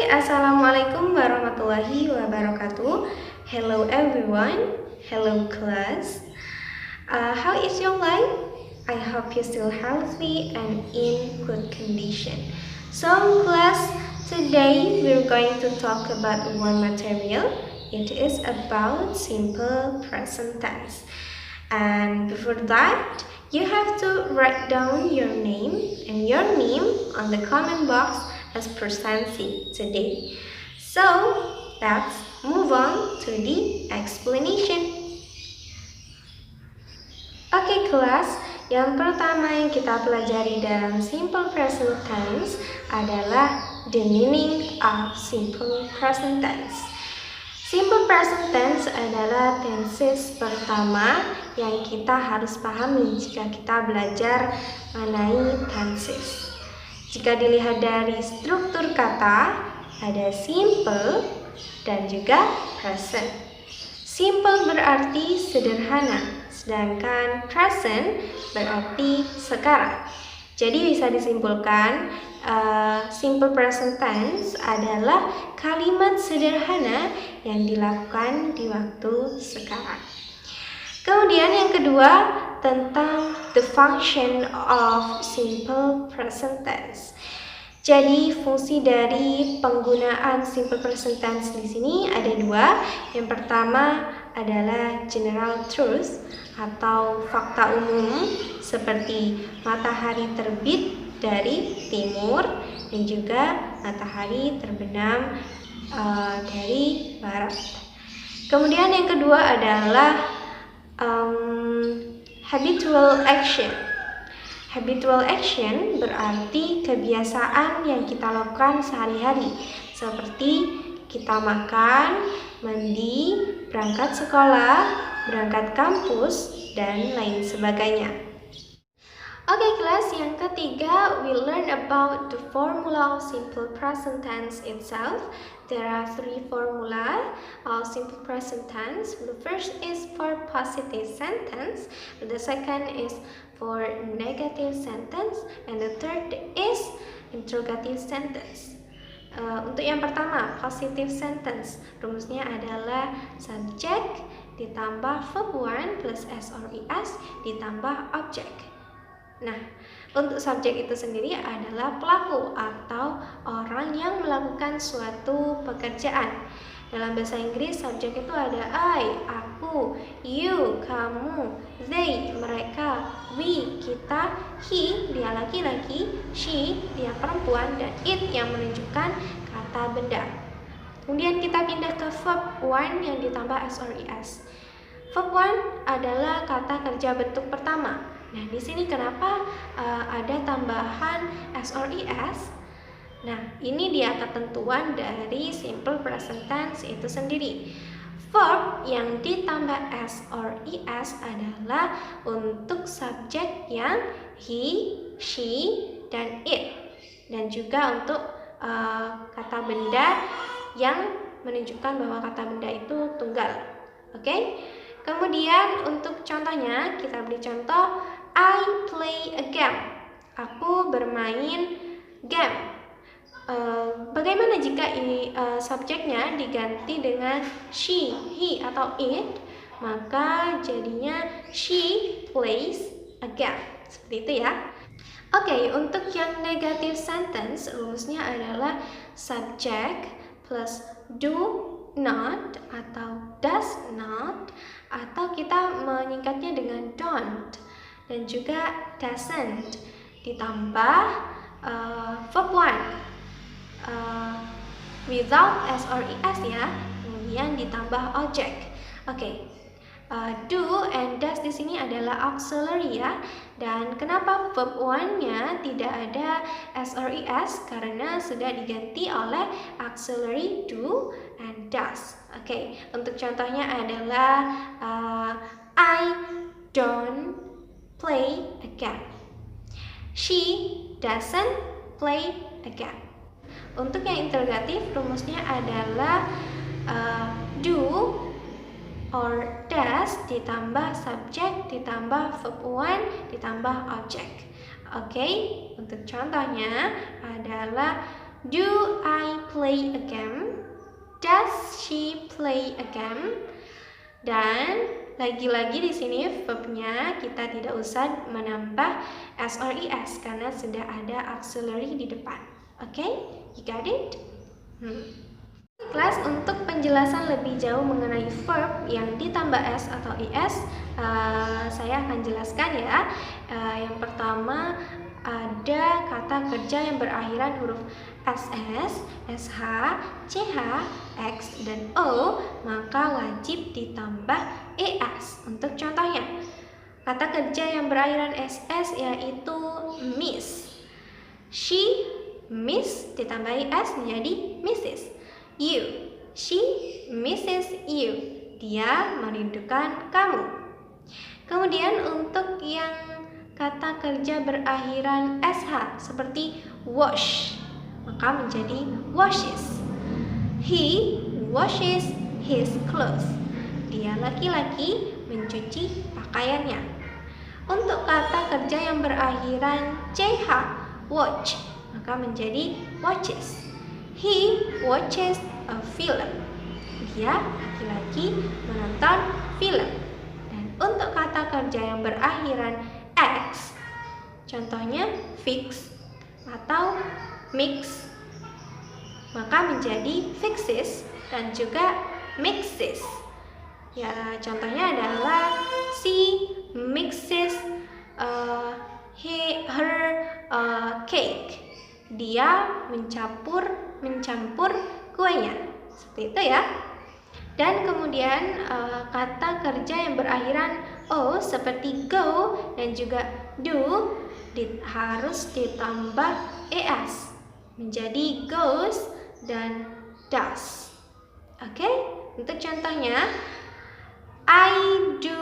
Assalamualaikum warahmatullahi wabarakatuh. Hello everyone, hello class. How is your life? I hope you're still healthy and in good condition. So class, today we're going to talk about one material. It is about simple present tense. And before that, you have to write down your name and your name on the comment box as presency today. So, let's move on to the explanation. Oke kelas, yang pertama yang kita pelajari dalam simple present tense adalah the meaning of simple present tense. Simple present tense adalah tenses pertama yang kita harus pahami jika kita belajar mengenai tenses. Jika dilihat dari struktur kata, ada simple dan juga present. Simple berarti sederhana, sedangkan present berarti sekarang. Jadi bisa disimpulkan, simple present tense adalah kalimat sederhana yang dilakukan di waktu sekarang. Kemudian yang kedua, tentang the function of simple present tense. Jadi fungsi dari penggunaan simple present tense di sini ada dua. Yang pertama adalah general truth atau fakta umum seperti matahari terbit dari timur dan juga matahari terbenam dari barat. Kemudian yang kedua adalah habitual action. Habitual action berarti kebiasaan yang kita lakukan sehari-hari, seperti kita makan, mandi, berangkat sekolah, berangkat kampus, dan lain sebagainya. Oke kelas, yang ketiga, we learn about the formula of simple present tense itself. There are three formula of simple present tense. The first is for positive sentence, the second is for negative sentence, and the third is interrogative sentence. Untuk yang pertama, positive sentence, rumusnya adalah subject ditambah verb 1 plus s or is ditambah object. Nah, untuk subjek itu sendiri adalah pelaku atau orang yang melakukan suatu pekerjaan. Dalam bahasa Inggris, subjek itu ada I, aku, you, kamu, they, mereka, we, kita, he, dia laki-laki, she, dia perempuan, dan it yang menunjukkan kata benda. Kemudian kita pindah ke verb 1 yang ditambah s or is. Verb 1 adalah kata kerja bentuk pertama. Nah, di sini kenapa ada tambahan s or is? Nah, ini dia ketentuan dari simple present tense itu sendiri. Verb yang ditambah s or is adalah untuk subjek yang he, she, dan it. Dan juga untuk kata benda yang menunjukkan bahwa kata benda itu tunggal. Oke? Kemudian untuk contohnya, kita beri contoh I play a game. Aku bermain game. Bagaimana jika subjeknya diganti dengan she, he, atau it? Maka jadinya she plays a game. Seperti itu ya. Oke, untuk yang negative sentence, rumusnya adalah subject plus do not atau does not, atau kita menyingkatnya dengan don't, dan juga doesn't ditambah verb 1 without s or is ya, kemudian ditambah object. Oke. Do and does di sini adalah auxiliary ya. Dan kenapa verb 1-nya tidak ada s or is? Karena sudah diganti oleh auxiliary do and does. Oke, untuk contohnya adalah I don't play a game. She doesn't play a game. Untuk yang interrogatif, rumusnya adalah do or does ditambah subject ditambah verb 1 ditambah object. Oke, untuk contohnya adalah Do I play a game? Does she play a game? Dan lagi-lagi di sini verbnya kita tidak usah menambah s or es karena sudah ada auxiliary di depan. Oke, you got it? Kelas untuk penjelasan lebih jauh mengenai verb yang ditambah s atau es, saya akan jelaskan ya. Yang pertama ada kata kerja yang berakhiran huruf ss, sh, ch, x, dan o, maka wajib ditambah es. Untuk contohnya, kata kerja yang berakhiran ss yaitu miss. She, miss, ditambahi s menjadi Mrs. You, she misses you. Dia merindukan kamu. Kemudian untuk yang kata kerja berakhiran sh seperti wash, maka menjadi washes. He washes his clothes. Dia laki-laki mencuci pakaiannya. Untuk kata kerja yang berakhiran ch, watch, maka menjadi watches. He watches a film. Dia laki-laki menonton film. Dan untuk kata kerja yang berakhiran x, contohnya fix atau mix, maka menjadi fixes dan juga mixes. Ya, contohnya adalah she mixes her cake. Dia mencampur kuenya. Seperti itu ya. Dan kemudian kata kerja yang berakhiran o seperti go dan juga do harus ditambah es menjadi goes dan does. Oke? Untuk contohnya, I do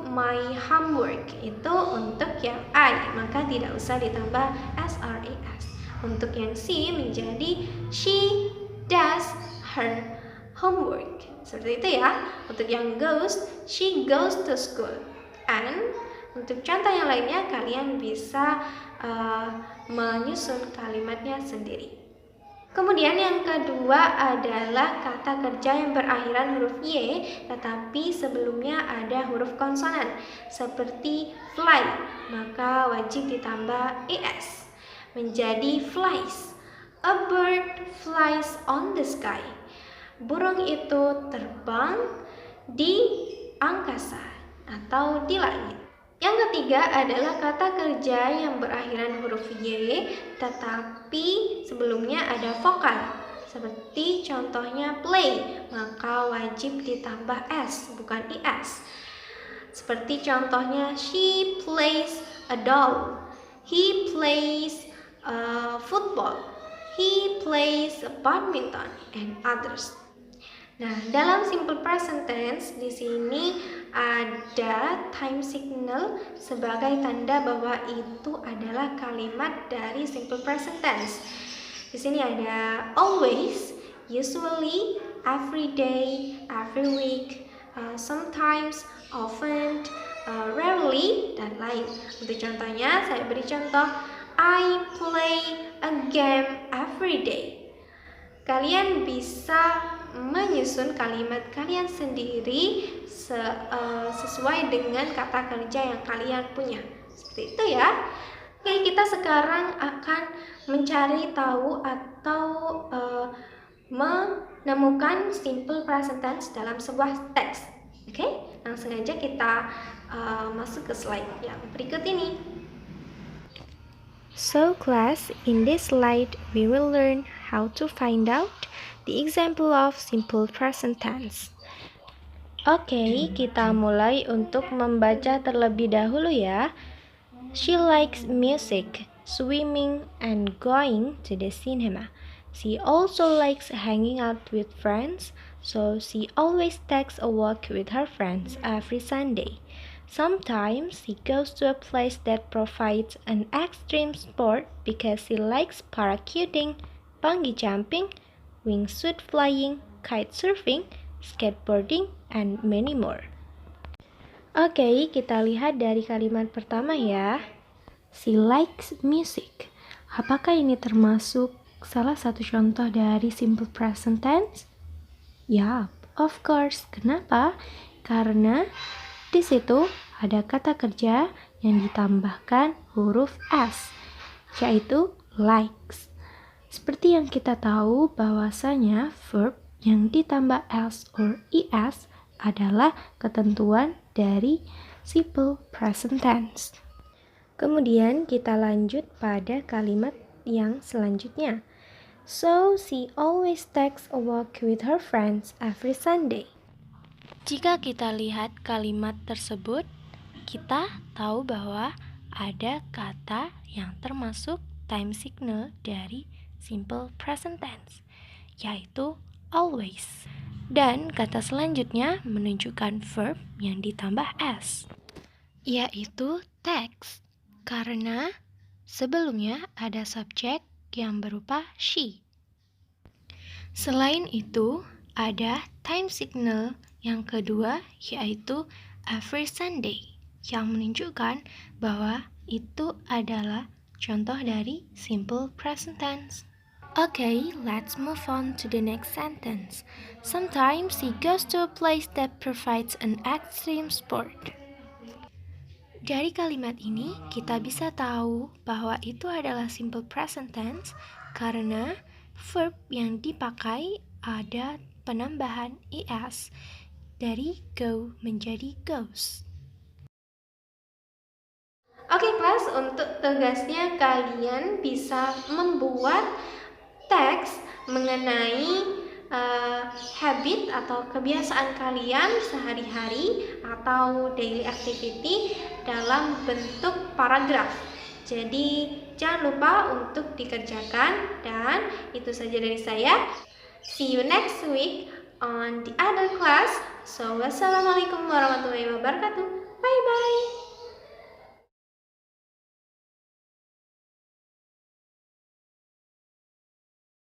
my homework, itu untuk yang I, maka tidak usah ditambah s or es. Untuk yang C menjadi she does her homework. Seperti itu ya. Untuk yang goes, she goes to school. And untuk contoh yang lainnya kalian bisa menyusun kalimatnya sendiri. Kemudian yang kedua adalah kata kerja yang berakhiran huruf y tetapi sebelumnya ada huruf konsonan seperti fly, maka wajib ditambah es menjadi flies. A bird flies on the sky. Burung itu terbang di angkasa atau di langit. Yang ketiga adalah kata kerja yang berakhiran huruf y tetapi sebelumnya ada vokal. Seperti contohnya play, maka wajib ditambah s bukan es. Seperti contohnya she plays a doll, he plays football, he plays badminton, and others. Nah, dalam simple present tense di sini ada time signal sebagai tanda bahwa itu adalah kalimat dari simple present tense. Di sini ada always, usually, every day, every week, sometimes, often, rarely, dan lain. Untuk contohnya, saya beri contoh, I play a game every day. Kalian bisa menyusun kalimat kalian sendiri sesuai dengan kata kerja yang kalian punya. Seperti itu ya. Oke, kita sekarang akan mencari tahu atau menemukan simple present tense dalam sebuah teks. Oke, langsung aja kita masuk ke slide yang berikut ini. So class, in this slide we will learn how to find out the example of simple present tense. Oke, kita mulai untuk membaca terlebih dahulu ya. She likes music, swimming, and going to the cinema. She also likes hanging out with friends, so she always takes a walk with her friends every Sunday. Sometimes she goes to a place that provides an extreme sport because she likes parachuting, bungee jumping, wingsuit flying, kite surfing, skateboarding, and many more. Oke, kita lihat dari kalimat pertama ya. She likes music. Apakah ini termasuk salah satu contoh dari simple present tense? Ya, of course. Kenapa? Karena di situ ada kata kerja yang ditambahkan huruf S, yaitu likes. Seperti yang kita tahu bahwasanya verb yang ditambah S or ES adalah ketentuan dari simple present tense. Kemudian kita lanjut pada kalimat yang selanjutnya. So, she always takes a walk with her friends every Sunday. Jika kita lihat kalimat tersebut, kita tahu bahwa ada kata yang termasuk time signal dari simple present tense, yaitu always. Dan kata selanjutnya menunjukkan verb yang ditambah S, yaitu takes, karena sebelumnya ada subjek yang berupa she. Selain itu, ada time signal yang kedua, yaitu every Sunday, yang menunjukkan bahwa itu adalah contoh dari simple present tense. Okay, let's move on to the next sentence. Sometimes he goes to a place that provides an extreme sport. Dari kalimat ini, kita bisa tahu bahwa itu adalah simple present tense karena verb yang dipakai ada penambahan es dari go menjadi goes. Oke kelas, untuk tugasnya kalian bisa membuat teks mengenai habit atau kebiasaan kalian sehari-hari atau daily activity dalam bentuk paragraf. Jadi jangan lupa untuk dikerjakan, dan itu saja dari saya. See you next week on the other class. So wassalamualaikum warahmatullahi wabarakatuh. Bye bye.